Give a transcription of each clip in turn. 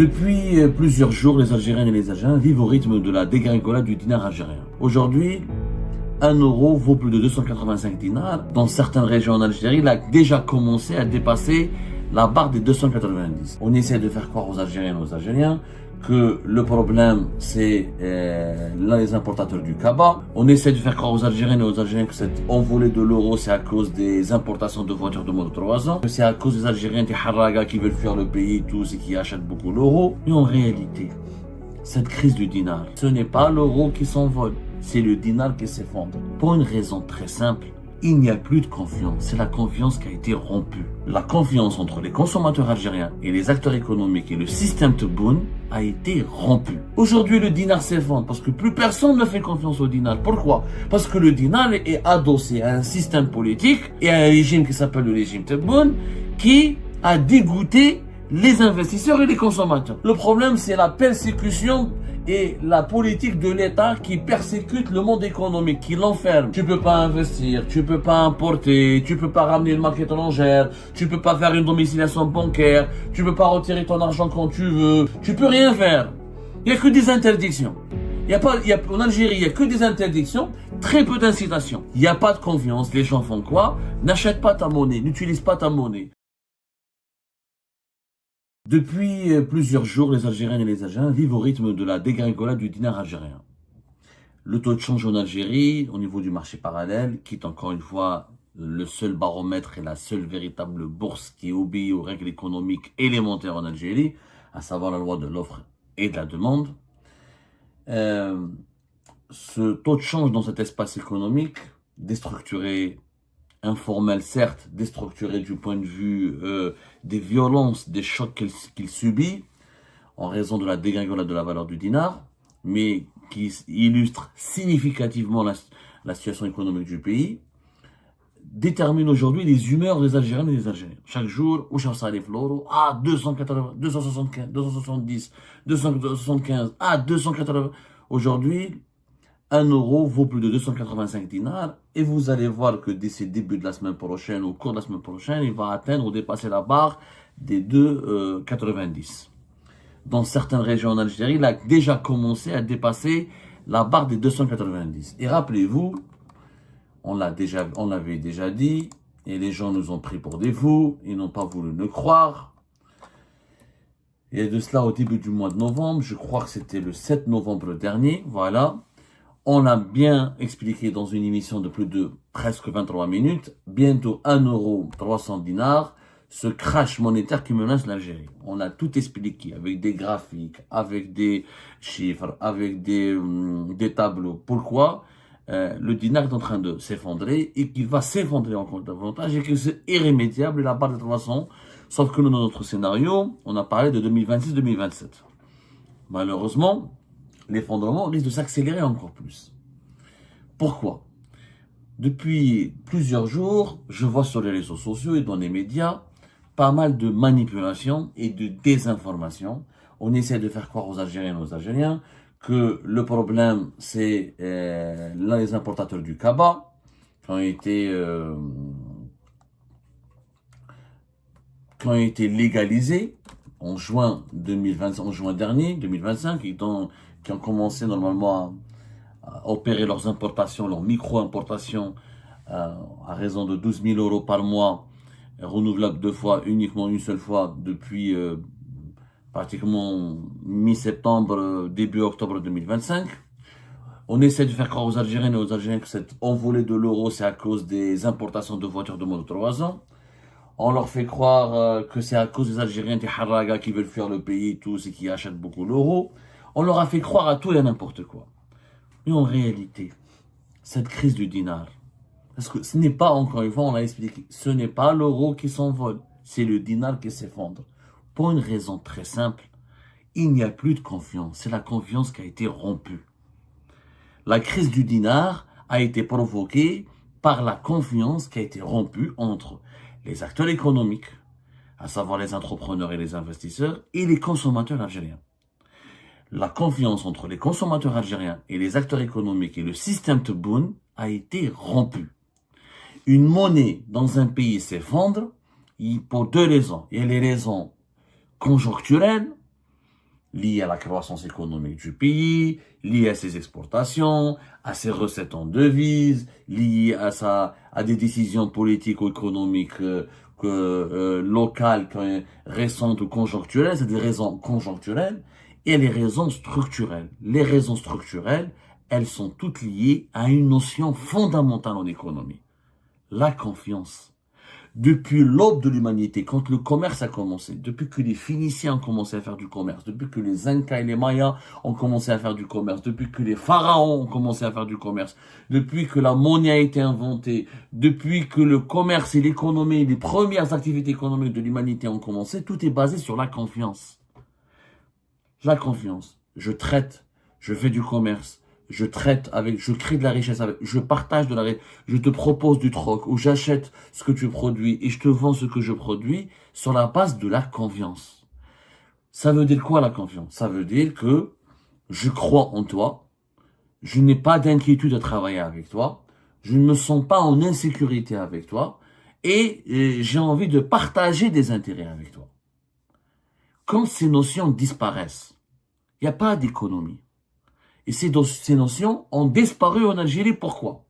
Depuis plusieurs jours, les Algériennes et les Algériens vivent au rythme de la dégringolade du dinar algérien. Aujourd'hui, 1 euro vaut plus de 285 dinars. Dans certaines régions en Algérie, il a déjà commencé à dépasser la barre des 290. On essaie de faire croire aux Algériennes et aux Algériens que le problème, c'est les importateurs du Kaba. On essaie de faire croire aux Algériennes et aux Algériens que cette envolée de l'euro, c'est à cause des importations de voitures de moins de 3 ans. Que c'est à cause des Algériens, des Harraga qui veulent fuir le pays, tous, et qui achètent beaucoup l'euro. Mais en réalité, cette crise du dinar, ce n'est pas l'euro qui s'envole, c'est le dinar qui s'effondre. Pour une raison très simple. Il n'y a plus de confiance, c'est la confiance qui a été rompue. La confiance entre les consommateurs algériens et les acteurs économiques et le système Tebboune a été rompue. Aujourd'hui, le dinar s'effondre parce que plus personne ne fait confiance au dinar. Pourquoi? Parce que le dinar est adossé à un système politique et à un régime qui s'appelle le régime Tebboune qui a dégoûté les investisseurs et les consommateurs. Le problème, c'est la persécution et la politique de l'État qui persécute le monde économique, qui l'enferme. Tu peux pas investir, tu peux pas importer, tu peux pas ramener une marque étrangère, tu peux pas faire une domiciliation bancaire, tu peux pas retirer ton argent quand tu veux, tu peux rien faire. Il y a que des interdictions. En Algérie, il y a que des interdictions, très peu d'incitations. Il n'y a pas de confiance. Les gens font quoi? N'achètent pas ta monnaie, n'utilisent pas ta monnaie. Depuis plusieurs jours, les Algériennes et les Algériens vivent au rythme de la dégringolade du dinar algérien. Le taux de change en Algérie, au niveau du marché parallèle, quitte encore une fois le seul baromètre et la seule véritable bourse qui obéit aux règles économiques élémentaires en Algérie, à savoir la loi de l'offre et de la demande. Ce taux de change dans cet espace économique, déstructuré, informel certes, déstructuré du point de vue des violences, des chocs qu'il subit en raison de la dégringolade de la valeur du dinar, mais qui illustre significativement la situation économique du pays, détermine aujourd'hui les humeurs des Algériens et des Algériens. Chaque jour, où ça les l'euro, 280, 275, 270, 275, 280. Aujourd'hui, 1 euro vaut plus de 285 dinars et vous allez voir que d'ici le début de la semaine prochaine, au cours de la semaine prochaine, il va atteindre ou dépasser la barre des 2,90. Dans certaines régions en Algérie, il a déjà commencé à dépasser la barre des 290. Et rappelez-vous, on l'avait déjà dit, et les gens nous ont pris pour des fous, ils n'ont pas voulu nous croire. Il y a de cela au début du mois de novembre, je crois que c'était le 7 novembre dernier, voilà. On l'a bien expliqué dans une émission de plus de presque 23 minutes. Bientôt 1 euro 300 dinars, ce crash monétaire qui menace l'Algérie. On a tout expliqué avec des graphiques, avec des chiffres, avec des tableaux. Pourquoi le dinar est en train de s'effondrer et qu'il va s'effondrer encore davantage et que c'est irrémédiable la barre de 300. Sauf que nous, dans notre scénario, on a parlé de 2026-2027. Malheureusement, l'effondrement risque de s'accélérer encore plus. Pourquoi? Depuis plusieurs jours, je vois sur les réseaux sociaux et dans les médias pas mal de manipulations et de désinformation. On essaie de faire croire aux Algériennes et aux Algériens que le problème, c'est les importateurs du Kaba qui ont été légalisés en juin 2020, en juin dernier, 2025, qui ont commencé normalement à opérer leurs importations, leurs micro-importations à raison de 12 000 euros par mois, renouvelables 2 fois, uniquement une seule fois depuis pratiquement mi-septembre, début octobre 2025. On essaie de faire croire aux Algériennes et aux Algériens que cette envolée de l'euro, c'est à cause des importations de voitures de moins de 3 ans. On leur fait croire que c'est à cause des Algériens, des Harraga qui veulent fuir le pays, tous, et qui achètent beaucoup l'euro. On leur a fait croire à tout et à n'importe quoi. Mais en réalité, cette crise du dinar, parce que ce n'est pas, encore une fois, on l'a expliqué, ce n'est pas l'euro qui s'envole, c'est le dinar qui s'effondre. Pour une raison très simple, il n'y a plus de confiance, c'est la confiance qui a été rompue. La crise du dinar a été provoquée par la confiance qui a été rompue entre les acteurs économiques, à savoir les entrepreneurs et les investisseurs, et les consommateurs algériens. La confiance entre les consommateurs algériens et les acteurs économiques et le système Tebboune a été rompue. Une monnaie dans un pays s'effondre pour 2 raisons. Il y a les raisons conjoncturelles liées à la croissance économique du pays, liées à ses exportations, à ses recettes en devises, liées à des décisions politiques ou économiques locales, récentes ou conjoncturelles. C'est des raisons conjoncturelles et les raisons structurelles. Les raisons structurelles, elles sont toutes liées à une notion fondamentale en économie, la confiance. Depuis l'aube de l'humanité, quand le commerce a commencé, depuis que les Phéniciens ont commencé à faire du commerce, depuis que les Incas et les Mayas ont commencé à faire du commerce, depuis que les pharaons ont commencé à faire du commerce, depuis que la monnaie a été inventée, depuis que le commerce et l'économie, les premières activités économiques de l'humanité ont commencé, tout est basé sur la confiance. La confiance. Je traite, je fais du commerce, je traite avec, je crée de la richesse avec, je partage de la richesse, je te propose du troc, ou j'achète ce que tu produis et je te vends ce que je produis sur la base de la confiance. Ça veut dire quoi la confiance? Ça veut dire que je crois en toi, je n'ai pas d'inquiétude à travailler avec toi, je ne me sens pas en insécurité avec toi et j'ai envie de partager des intérêts avec toi. Quand ces notions disparaissent, il n'y a pas d'économie. Et ces notions ont disparu en Algérie. Pourquoi?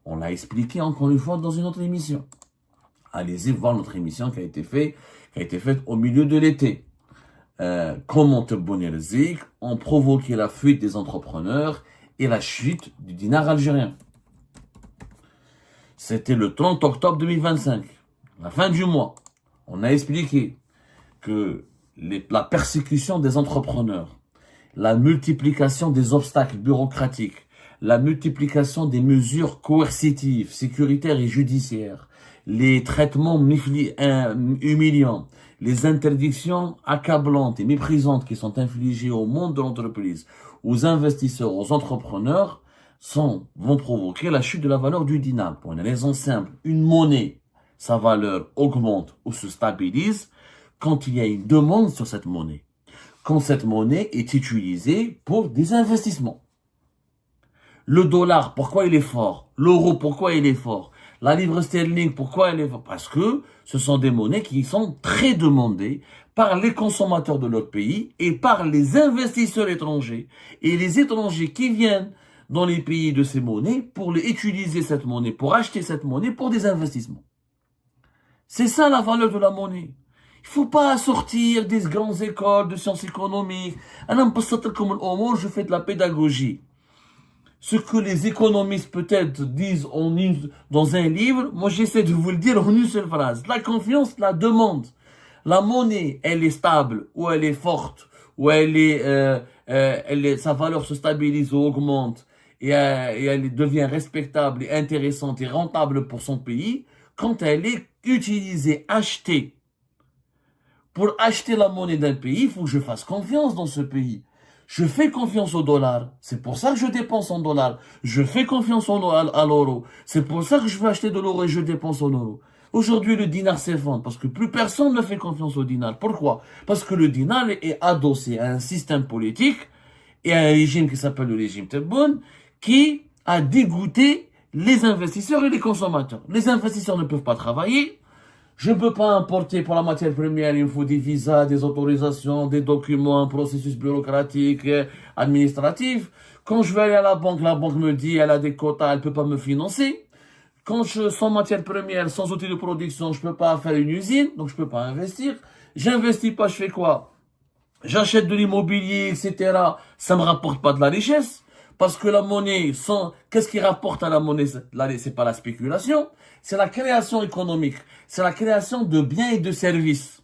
On l'a expliqué encore une fois dans une autre émission. Allez-y voir notre émission qui a été faite au milieu de l'été. Comment Tebboune Zik ont provoqué la fuite des entrepreneurs et la chute du dinar algérien. C'était le 30 octobre 2025, la fin du mois. On a expliqué que la persécution des entrepreneurs, la multiplication des obstacles bureaucratiques, la multiplication des mesures coercitives, sécuritaires et judiciaires, les traitements humiliants, les interdictions accablantes et méprisantes qui sont infligées au monde de l'entreprise, aux investisseurs, aux entrepreneurs, vont provoquer la chute de la valeur du dinar. Pour une raison simple, une monnaie, sa valeur augmente ou se stabilise quand il y a une demande sur cette monnaie. Quand cette monnaie est utilisée pour des investissements. Le dollar, pourquoi il est fort? L'euro, pourquoi il est fort? La livre sterling, pourquoi elle est forte? Parce que ce sont des monnaies qui sont très demandées par les consommateurs de notre pays et par les investisseurs étrangers. Et les étrangers qui viennent dans les pays de ces monnaies pour utiliser cette monnaie, pour acheter cette monnaie pour des investissements. C'est ça la valeur de la monnaie. Il ne faut pas sortir des grandes écoles de sciences économiques. Je fais de la pédagogie. Ce que les économistes peut-être disent dans un livre, moi j'essaie de vous le dire en une seule phrase. La confiance, la demande. La monnaie, elle est stable, ou elle est forte, ou sa valeur se stabilise ou augmente, et elle devient respectable et intéressante et rentable pour son pays, quand elle est utilisée, achetée. Pour acheter la monnaie d'un pays, il faut que je fasse confiance dans ce pays. Je fais confiance au dollar. C'est pour ça que je dépense en dollars. Je fais confiance à l'euro. C'est pour ça que je veux acheter de l'euro et je dépense en euros. Aujourd'hui, le dinar s'effondre parce que plus personne ne fait confiance au dinar. Pourquoi? Parce que le dinar est adossé à un système politique et à un régime qui s'appelle le régime Tebboune qui a dégoûté les investisseurs et les consommateurs. Les investisseurs ne peuvent pas travailler. Je ne peux pas importer pour la matière première, il me faut des visas, des autorisations, des documents, un processus bureaucratique, administratif. Quand je vais aller à la banque me dit elle a des quotas, elle ne peut pas me financer. Quand sans matière première, sans outils de production, je ne peux pas faire une usine, donc je ne peux pas investir. J'investis pas, je fais quoi? J'achète de l'immobilier, etc. Ça me rapporte pas de la richesse. Parce que la monnaie, qu'est-ce qui rapporte à la monnaie? C'est pas la spéculation, c'est la création économique. C'est la création de biens et de services.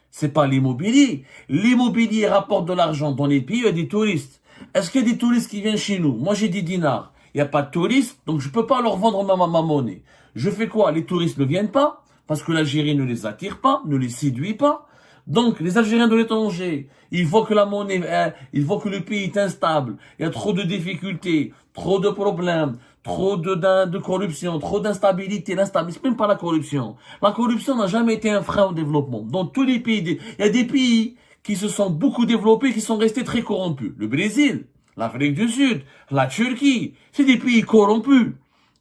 C'est pas l'immobilier. L'immobilier rapporte de l'argent dans les pays, il y a des touristes. Est-ce qu'il y a des touristes qui viennent chez nous? Moi, j'ai des dinars. Il n'y a pas de touristes, donc je peux pas leur vendre ma monnaie. Je fais quoi? Les touristes ne viennent pas, parce que l'Algérie ne les attire pas, ne les séduit pas. Donc, les Algériens de l'étranger, ils voient que la monnaie, ils voient que le pays est instable, il y a trop de difficultés, trop de problèmes, trop de corruption, trop d'instabilité. L'instabilité, c'est même pas la corruption. La corruption n'a jamais été un frein au développement. Dans tous les pays, il y a des pays qui se sont beaucoup développés, qui sont restés très corrompus. Le Brésil, l'Afrique du Sud, la Turquie, c'est des pays corrompus,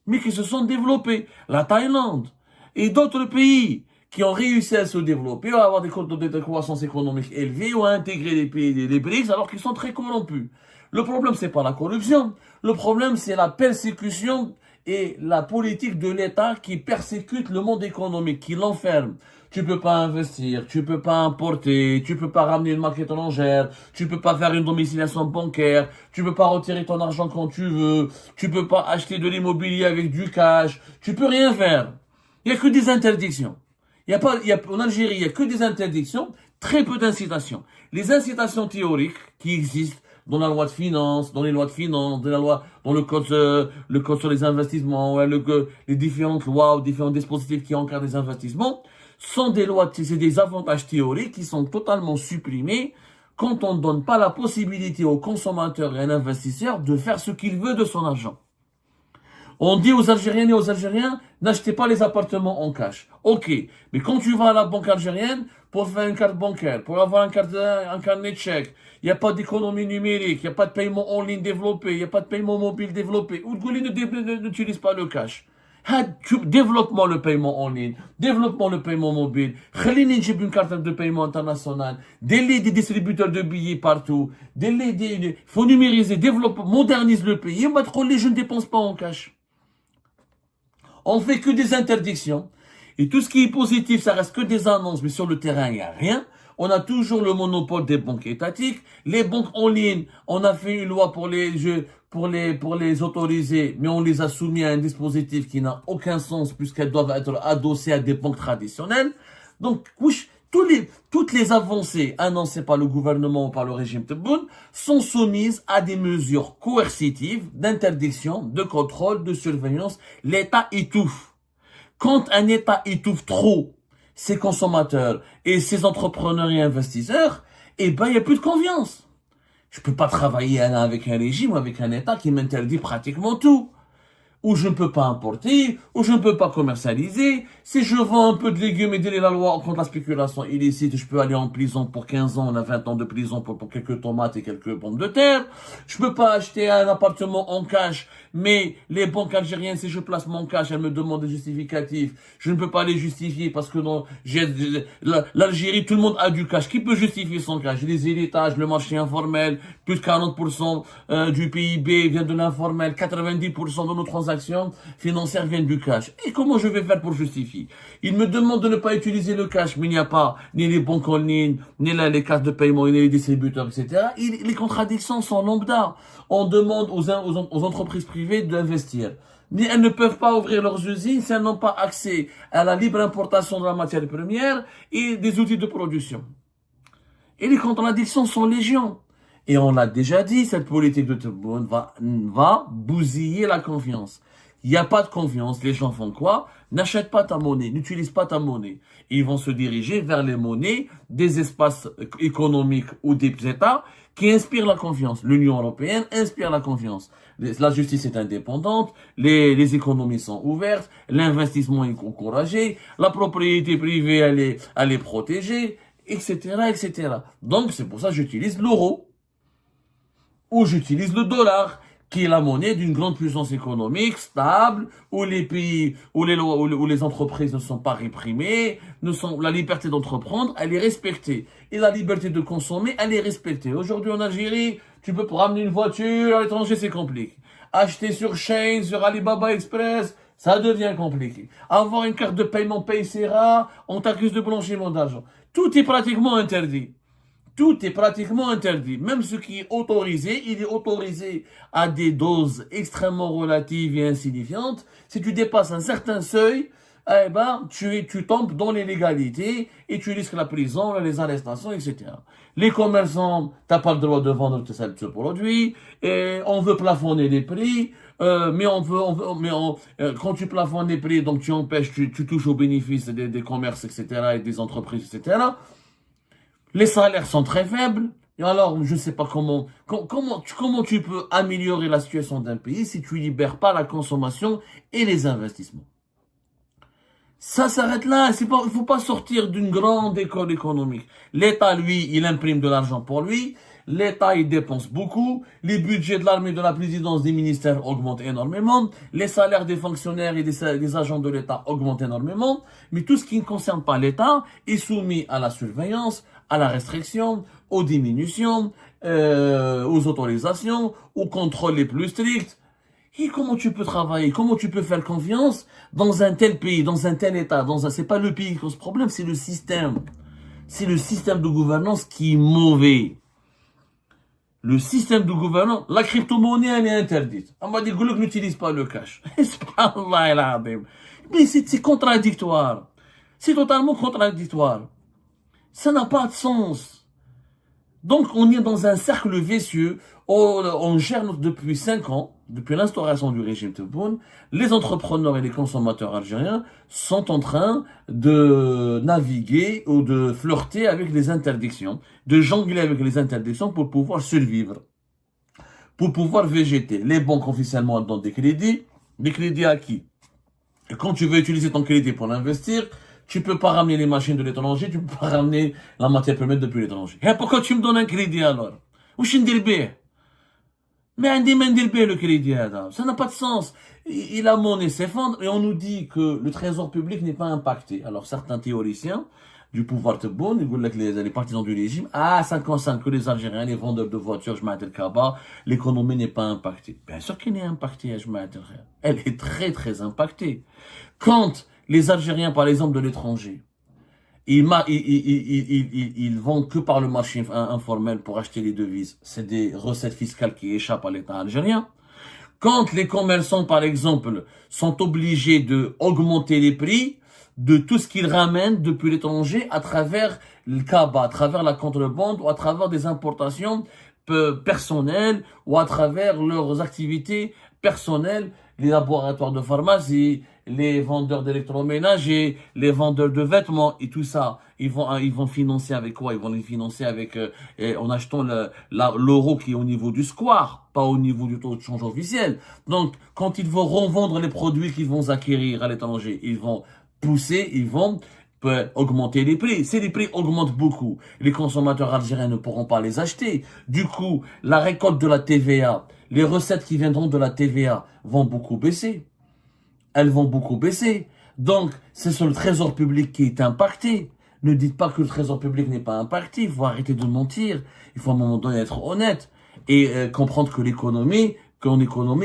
mais qui se sont développés. La Thaïlande et d'autres pays qui ont réussi à se développer, à avoir des codes de croissance économique élevés, ou à intégrer les pays des BRICS, alors qu'ils sont très corrompus. Le problème, c'est pas la corruption. Le problème, c'est la persécution et la politique de l'État qui persécute le monde économique, qui l'enferme. Tu peux pas investir, tu peux pas importer, tu peux pas ramener une marque étrangère, tu peux pas faire une domiciliation bancaire, tu peux pas retirer ton argent quand tu veux, tu peux pas acheter de l'immobilier avec du cash, tu peux rien faire. Il y a que des interdictions. En Algérie, il y a que des interdictions, très peu d'incitations. Les incitations théoriques qui existent dans la loi de finances, dans les lois de finances, dans le code sur les investissements, ouais, les différentes lois ou différents dispositifs qui encadrent les investissements, sont des lois, c'est des avantages théoriques qui sont totalement supprimés quand on ne donne pas la possibilité au consommateur et à l'investisseur de faire ce qu'il veut de son argent. On dit aux Algériennes et aux Algériens, n'achetez pas les appartements en cash. Ok, mais quand tu vas à la banque algérienne pour faire une carte bancaire, pour avoir un carnet de chèque, il n'y a pas d'économie numérique, il n'y a pas de paiement en ligne développé, il n'y a pas de paiement mobile développé. Oudgouli n'utilise pas le cash. Développement le paiement en ligne, développement le paiement mobile, خليني نجيب une carte de paiement internationale, des distributeurs de billets partout, faut numériser, développe, modernise le pays, je ne dépense pas en cash. On fait que des interdictions. Et tout ce qui est positif, ça reste que des annonces, mais sur le terrain, il n'y a rien. On a toujours le monopole des banques étatiques. Les banques en ligne, on a fait une loi pour les jeux, pour les autoriser, mais on les a soumis à un dispositif qui n'a aucun sens puisqu'elles doivent être adossées à des banques traditionnelles. Donc, toutes les avancées annoncées par le gouvernement ou par le régime Tebboune sont soumises à des mesures coercitives, d'interdiction, de contrôle, de surveillance. L'État étouffe. Quand un État étouffe trop ses consommateurs et ses entrepreneurs et investisseurs, eh ben, il n'y a plus de confiance. Je peux pas travailler avec un régime ou avec un État qui m'interdit pratiquement tout. Où je ne peux pas importer, où je ne peux pas commercialiser. Si je vends un peu de légumes et délier la loi contre la spéculation illicite, je peux aller en prison pour 15 ans, on a 20 ans de prison pour quelques tomates et quelques pommes de terre. Je peux pas acheter un appartement en cash, mais les banques algériennes, si je place mon cash, elles me demandent des justificatifs. Je ne peux pas les justifier parce que l'Algérie, tout le monde a du cash. Qui peut justifier son cash? Les héritages, le marché informel, plus de 40% du PIB vient de l'informel, 90% de nos transactions financières viennent du cash. Et comment je vais faire pour justifier? Il me demande de ne pas utiliser le cash, mais il n'y a pas ni les banques en ligne, ni les cartes de paiement, ni les distributeurs, etc. Les contradictions sont lambda. On demande aux entreprises privées d'investir. Mais elles ne peuvent pas ouvrir leurs usines si elles n'ont pas accès à la libre importation de la matière première et des outils de production. Et les contradictions sont légion. Et on l'a déjà dit, cette politique de Tebboune va bousiller la confiance. Il n'y a pas de confiance. Les gens font quoi? N'achètent pas ta monnaie, n'utilisent pas ta monnaie. Ils vont se diriger vers les monnaies des espaces économiques ou des États qui inspirent la confiance. L'Union européenne inspire la confiance. La justice est indépendante, les économies sont ouvertes, l'investissement est encouragé, la propriété privée elle est protégée, etc., etc. Donc c'est pour ça que j'utilise l'euro. Ou j'utilise le dollar, qui est la monnaie d'une grande puissance économique, stable, où les pays, où les entreprises ne sont pas réprimées, la liberté d'entreprendre, elle est respectée. Et la liberté de consommer, elle est respectée. Aujourd'hui en Algérie, tu peux ramener une voiture à l'étranger, c'est compliqué. Acheter sur Shein, sur Alibaba Express, ça devient compliqué. Avoir une carte de paiement Paysera, on t'accuse de blanchiment d'argent. Tout est pratiquement interdit. Tout est pratiquement interdit. Même ce qui est autorisé, il est autorisé à des doses extrêmement relatives et insignifiantes. Si tu dépasses un certain seuil, eh ben, tu tombes dans l'illégalité et tu risques la prison, les arrestations, etc. Les commerçants, t'as pas le droit de vendre ce produit, et on veut plafonner les prix, mais quand tu plafonnes les prix, donc tu empêches, tu touches aux bénéfices des commerces, etc., et des entreprises, etc., les salaires sont très faibles. Et alors, je ne sais pas comment tu peux améliorer la situation d'un pays si tu libères pas la consommation et les investissements. Ça s'arrête là. Il ne faut pas sortir d'une grande école économique. L'État, lui, il imprime de l'argent pour lui. L'État, il dépense beaucoup. Les budgets de l'armée, de la présidence, des ministères augmentent énormément. Les salaires des fonctionnaires et des agents de l'État augmentent énormément. Mais tout ce qui ne concerne pas l'État est soumis à la surveillance, à la restriction, aux diminutions, aux autorisations, aux contrôles les plus stricts. Et comment tu peux travailler, comment tu peux faire confiance dans un tel pays, dans un tel État, c'est pas le pays qui cause problème, c'est le système. C'est le système de gouvernance qui est mauvais. Le système de gouvernance, la crypto-monnaie, elle est interdite. On m'a dit, Goulouk n'utilise pas le cash. Mais c'est contradictoire. C'est totalement contradictoire. Ça n'a pas de sens. Donc, on est dans un cercle vicieux. On gère depuis 5 ans, depuis l'instauration du régime Tebboune, les entrepreneurs et les consommateurs algériens sont en train de naviguer ou de flirter avec les interdictions, de jongler avec les interdictions pour pouvoir survivre, pour pouvoir végéter. Les banques officiellement donnent des crédits à qui? Et quand tu veux utiliser ton crédit pour investir, tu peux pas ramener les machines de l'étranger, tu peux pas ramener la matière première depuis l'étranger. Et pourquoi tu me donnes un crédit alors? Ou mais un le crédit, ça n'a pas de sens. Et la monnaie s'effondre et on nous dit que le trésor public n'est pas impacté. Alors certains théoriciens du pouvoir Tebboune, ils disent que les partisans du régime, 55 que les Algériens, les vendeurs de voitures, l'économie n'est pas impactée. Bien sûr qu'elle est impactée, elle est très très impactée. Quand les Algériens, par exemple, de l'étranger, ils vont que par le marché informel pour acheter les devises. C'est des recettes fiscales qui échappent à l'État algérien. Quand les commerçants, par exemple, sont obligés de augmenter les prix de tout ce qu'ils ramènent depuis l'étranger à travers le cabas, à travers la contrebande ou à travers des importations personnelles ou à travers leurs activités personnelles, les laboratoires de pharmacie, les vendeurs d'électroménager, les vendeurs de vêtements et tout ça, ils vont financer avec quoi? Ils vont les financer avec en achetant l'euro qui est au niveau du square, pas au niveau du taux de change officiel. Donc, quand ils vont revendre les produits qu'ils vont acquérir à l'étranger, ils vont augmenter les prix. Si les prix augmentent beaucoup, les consommateurs algériens ne pourront pas les acheter. Du coup, la récolte de la TVA, les recettes qui viendront de la TVA vont beaucoup baisser. Elles vont beaucoup baisser. Donc, c'est sur le trésor public qui est impacté. Ne dites pas que le trésor public n'est pas impacté. Il faut arrêter de mentir. Il faut à un moment donné être honnête et comprendre qu'en économie,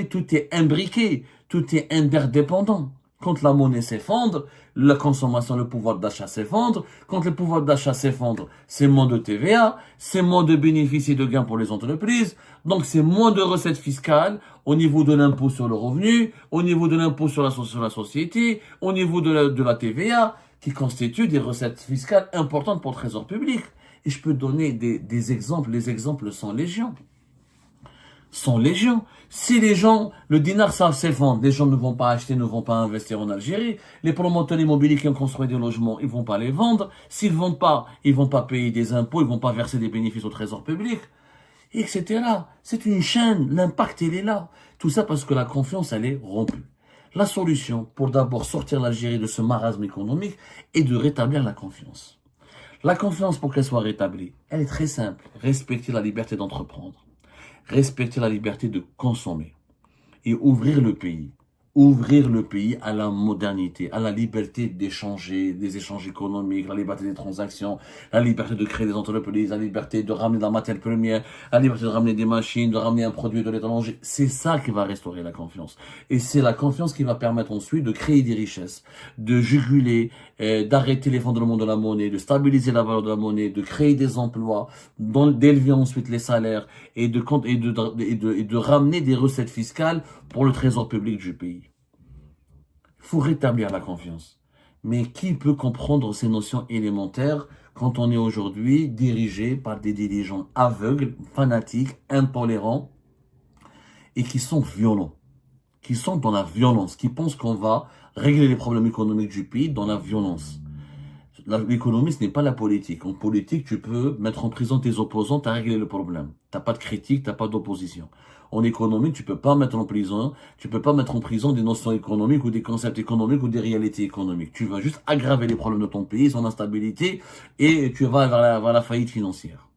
tout est imbriqué, tout est interdépendant. Quand la monnaie s'effondre, la consommation, le pouvoir d'achat s'effondre. Quand le pouvoir d'achat s'effondre, c'est moins de TVA, c'est moins de bénéfices et de gains pour les entreprises. Donc, c'est moins de recettes fiscales au niveau de l'impôt sur le revenu, au niveau de l'impôt sur la société, au niveau de la TVA, qui constituent des recettes fiscales importantes pour le trésor public. Et je peux donner des exemples. Les exemples sont légion. Si le dinar, ça s'effondre, les gens ne vont pas acheter, ne vont pas investir en Algérie. Les promoteurs immobiliers qui ont construit des logements, ils vont pas les vendre. S'ils vendent pas, ils vont pas payer des impôts, ils vont pas verser des bénéfices au trésor public, etc. C'est une chaîne, l'impact, il est là. Tout ça parce que la confiance, elle est rompue. La solution pour d'abord sortir l'Algérie de ce marasme économique est de rétablir la confiance. La confiance, pour qu'elle soit rétablie, elle est très simple. Respecter la liberté d'entreprendre. Respecter la liberté de consommer et ouvrir le pays à la modernité, à la liberté d'échanger, des échanges économiques, la liberté des transactions, la liberté de créer des entreprises, la liberté de ramener de la matière première, la liberté de ramener des machines, de ramener un produit de l'étranger. C'est ça qui va restaurer la confiance. Et c'est la confiance qui va permettre ensuite de créer des richesses, de juguler, d'arrêter l'effondrement de la monnaie, de stabiliser la valeur de la monnaie, de créer des emplois, d'élever ensuite les salaires et de ramener des recettes fiscales pour le trésor public du pays. Il faut rétablir la confiance. Mais qui peut comprendre ces notions élémentaires quand on est aujourd'hui dirigé par des dirigeants aveugles, fanatiques, intolérants et qui sont violents, qui sont dans la violence, qui pensent qu'on va régler les problèmes économiques du pays dans la violence. L'économie, ce n'est pas la politique. En politique, tu peux mettre en prison tes opposants, tu as réglé le problème. Tu n'as pas de critique, tu n'as pas d'opposition. En économie, tu peux pas mettre en prison des notions économiques ou des concepts économiques ou des réalités économiques. Tu vas juste aggraver les problèmes de ton pays, son instabilité, et tu vas vers la faillite financière.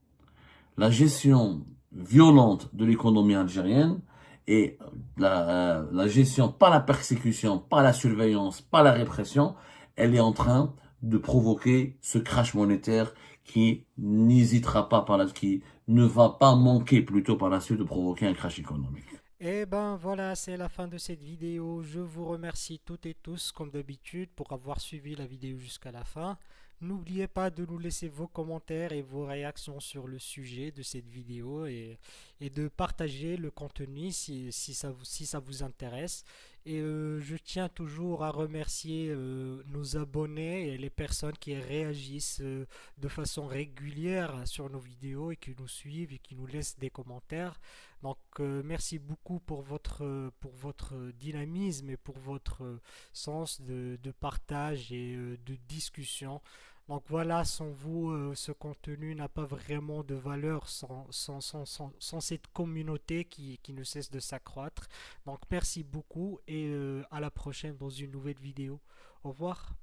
La gestion violente de l'économie algérienne et la gestion, pas la persécution, pas la surveillance, pas la répression, elle est en train de provoquer ce crash monétaire qui n'hésitera pas qui ne va pas manquer plutôt par la suite de provoquer un crash économique. Et ben voilà, c'est la fin de cette vidéo. Je vous remercie toutes et tous, comme d'habitude, pour avoir suivi la vidéo jusqu'à la fin. N'oubliez pas de nous laisser vos commentaires et vos réactions sur le sujet de cette vidéo et de partager le contenu si ça vous intéresse. Et je tiens toujours à remercier nos abonnés et les personnes qui réagissent de façon régulière sur nos vidéos et qui nous suivent et qui nous laissent des commentaires. Donc, merci beaucoup pour votre dynamisme et pour votre sens de partage et de discussion. Donc voilà, sans vous, ce contenu n'a pas vraiment de valeur sans cette communauté qui ne cesse de s'accroître. Donc merci beaucoup et à la prochaine dans une nouvelle vidéo. Au revoir.